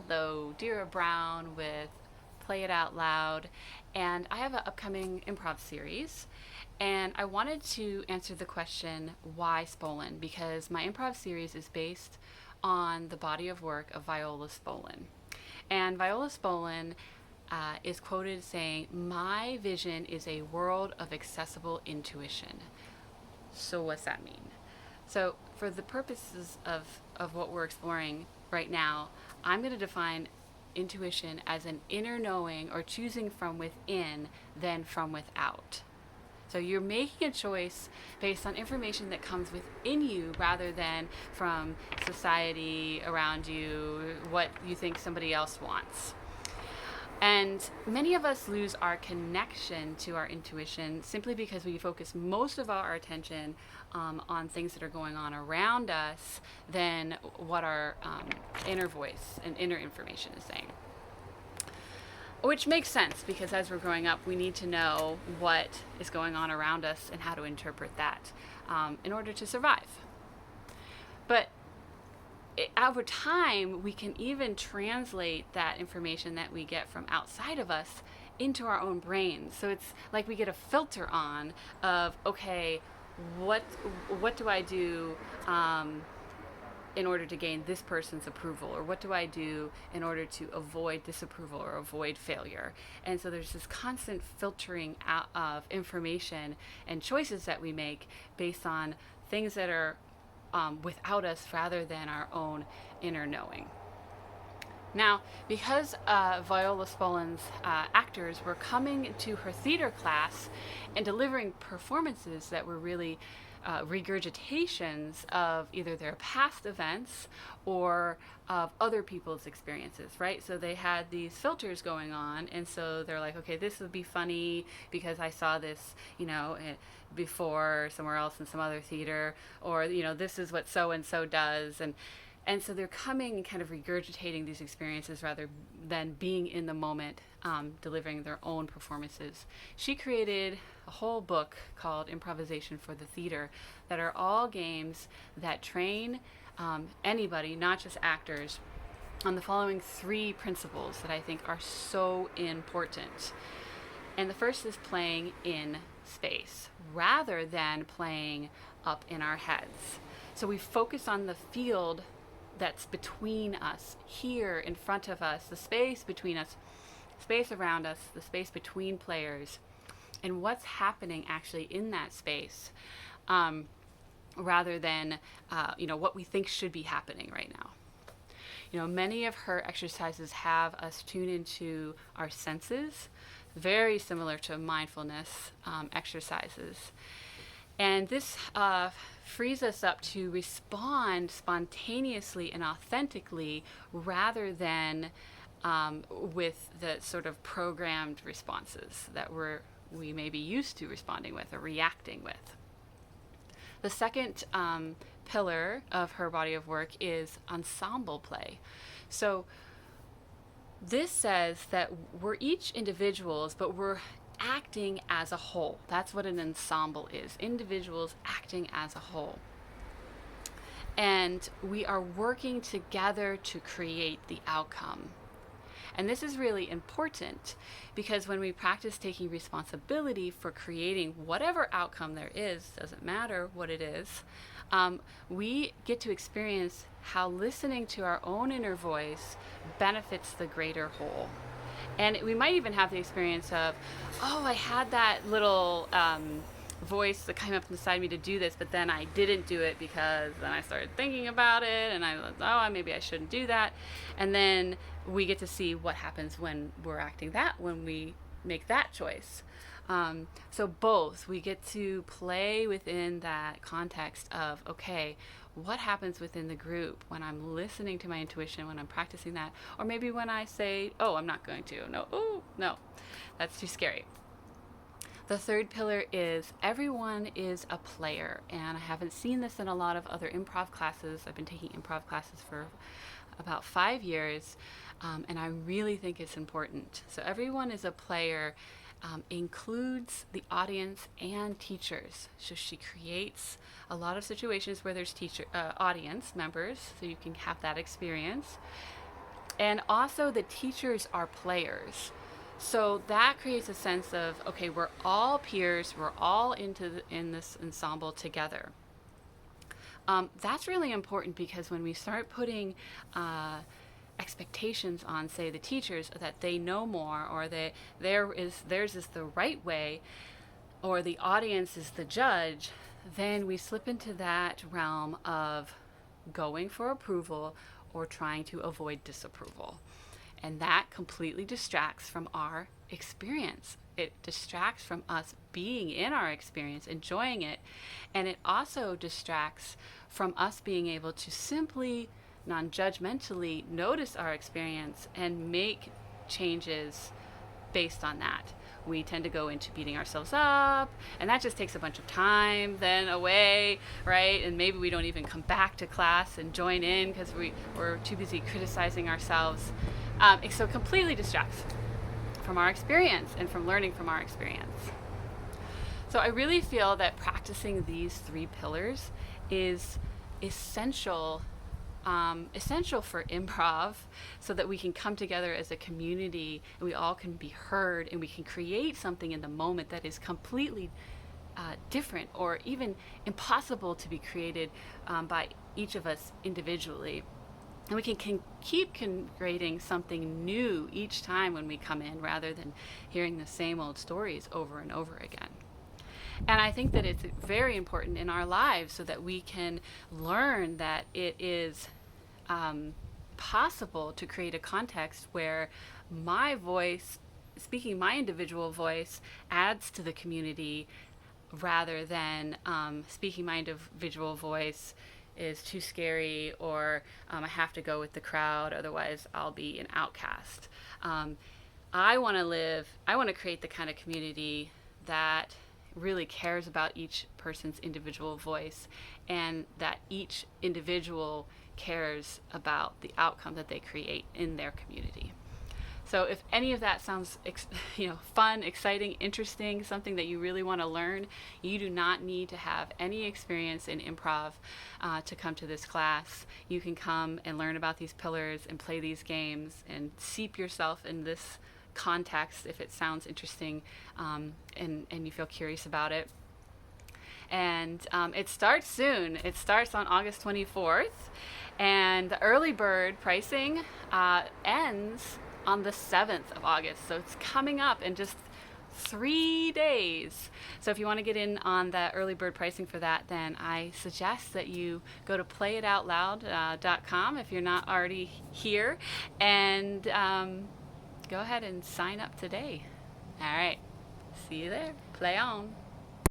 Hello, Dira Brown with Play It Out Loud, and I have an upcoming improv series. And I wanted to answer the question, why Spolin? Because my improv series is based on the body of work of Viola Spolin. And Viola Spolin is quoted saying, "My vision is a world of accessible intuition." So, what's that mean? So, for the purposes of what we're exploring right now, I'm going to define intuition as an inner knowing or choosing from within than from without. So you're making a choice based on information that comes within you rather than from society around you, what you think somebody else wants. And many of us lose our connection to our intuition simply because we focus most of our attention on things that are going on around us than what our inner voice and inner information is saying. Which makes sense because as we're growing up, we need to know what is going on around us and how to interpret that in order to survive. But over time, we can even translate that information that we get from outside of us into our own brains. So it's like we get a filter on of, okay, what do I do in order to gain this person's approval, or what do I do in order to avoid disapproval or avoid failure? And so there's this constant filtering out of information and choices that we make based on things that are without us rather than our own inner knowing. Now, because Viola Spolin's actors were coming to her theater class and delivering performances that were really regurgitations of either their past events or of other people's experiences, right? So they had these filters going on, and so they're like, okay, this would be funny because I saw this, before somewhere else in some other theater, or, this is what so-and-so does, and so they're coming and kind of regurgitating these experiences rather than being in the moment, delivering their own performances. She created a whole book called Improvisation for the Theater that are all games that train anybody, not just actors, on the following 3 principles that I think are so important. And the first is playing in space rather than playing up in our heads. So we focus on the field that's between us, here in front of us, the space between us, space around us, the space between players, and what's happening actually in that space, rather than what we think should be happening right now. Many of her exercises have us tune into our senses, very similar to mindfulness exercises. And this frees us up to respond spontaneously and authentically rather than with the sort of programmed responses that we may be used to responding with or reacting with. The second pillar of her body of work is ensemble play. So this says that we're each individuals, but we're acting as a whole. That's what an ensemble is. Individuals acting as a whole. And we are working together to create the outcome. And this is really important because when we practice taking responsibility for creating whatever outcome there is, doesn't matter what it is, we get to experience how listening to our own inner voice benefits the greater whole. And we might even have the experience of, I had that little voice that came up inside me to do this, but then I didn't do it because then I started thinking about it and I was, maybe I shouldn't do that. And then we get to see what happens when we're acting when we make that choice. So both, we get to play within that context of, okay, what happens within the group when I'm listening to my intuition, when I'm practicing that, or maybe when I say, I'm not going to, no, that's too scary. The third pillar is everyone is a player, and I haven't seen this in a lot of other improv classes. I've been taking improv classes for about 5 years, and I really think it's important. So everyone is a player includes the audience and teachers. So she creates a lot of situations where there's audience members, so you can have that experience. And also the teachers are players. So that creates a sense of, okay, we're all peers, we're all in this ensemble together. That's really important because when we start putting expectations on, say, the teachers that they know more, or that theirs is the right way, or the audience is the judge, then we slip into that realm of going for approval or trying to avoid disapproval. And that completely distracts from our experience. It distracts from us being in our experience, enjoying it. And it also distracts from us being able to simply, non judgmentally notice our experience and make changes based on that. We tend to go into beating ourselves up, and that just takes a bunch of time then away, right? And maybe we don't even come back to class and join in because we're too busy criticizing ourselves. So it completely distracts from our experience and from learning from our experience. So I really feel that practicing these 3 pillars is essential for improv, so that we can come together as a community and we all can be heard and we can create something in the moment that is completely different or even impossible to be created by each of us individually. And we can keep creating something new each time when we come in, rather than hearing the same old stories over and over again. And I think that it's very important in our lives so that we can learn that it is possible to create a context where my voice, speaking my individual voice, adds to the community, rather than speaking my individual voice is too scary, or I have to go with the crowd, otherwise I'll be an outcast. I want to create the kind of community that really cares about each person's individual voice, and that each individual cares about the outcome that they create in their community. So if any of that sounds fun, exciting, interesting, something that you really want to learn, you do not need to have any experience in improv to come to this class. You can come and learn about these pillars and play these games and seep yourself in this context if it sounds interesting and you feel curious about it. And it starts soon. It starts on August 24th, and the early bird pricing ends on the 7th of August. So it's coming up in just 3 days. So if you want to get in on the early bird pricing for that, then I suggest that you go to playitoutloud.com if you're not already here, and go ahead and sign up today. All right. See you there. Play on.